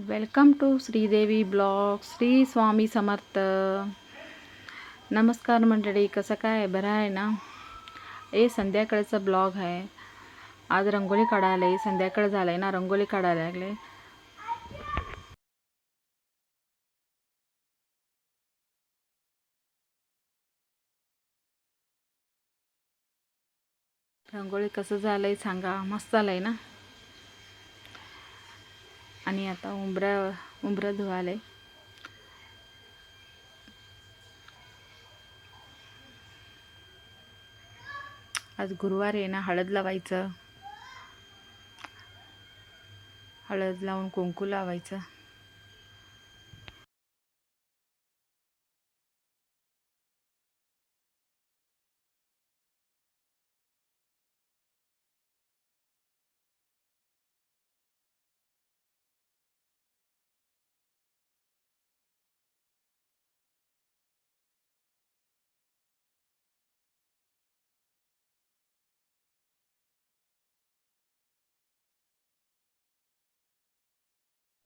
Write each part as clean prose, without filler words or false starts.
Welcome to Sridevi blog. Shri Swami Samarth. नमस्कार मंडळी, कसं काय बरं आहे ना. संध्याकाळचा ब्लॉग आहे. आज रंगोली काढायला आहे. संध्याकाळ झालंय ना, रंगोली काढायला लागले. रंगोली कसं झालंय सांगा. मस्त झालंय ना. आणि आता उंबरं धुवायला. आज गुरुवार आहे ना, हळद लावायचं. हळद लावून कुंकू लावायचं.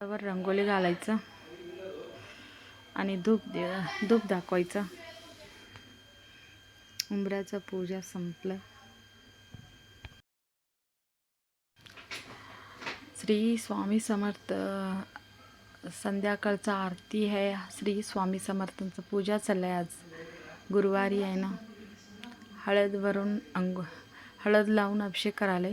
त्यावर रंगोली घालायचं आणि धूप दाखवायचं. उंबऱ्याचं पूजा संपलं. श्री स्वामी समर्थ. संध्याकाळचा आरती आहे. श्री स्वामी समर्थांचं पूजा चाललंय. आज गुरुवारी आहे ना. हळद लावून अभिषेक करायला.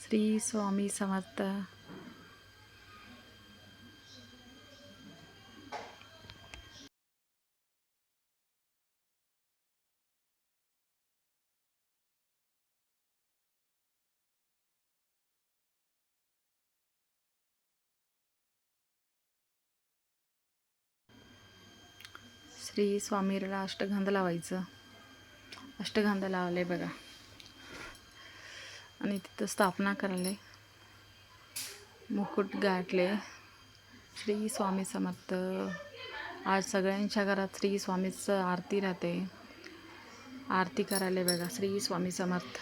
श्री स्वामी समर्थ. श्री स्वामीला अष्टगंध लावायचं. अष्टगंध लावले बघा. आणि तिथं स्थापना करायला. मुकुट गाठले. श्री स्वामी समर्थ. आज सगळ्यांच्या घरात श्री स्वामीचं आरती राहते. आरती करायला बघा. श्री स्वामी समर्थ.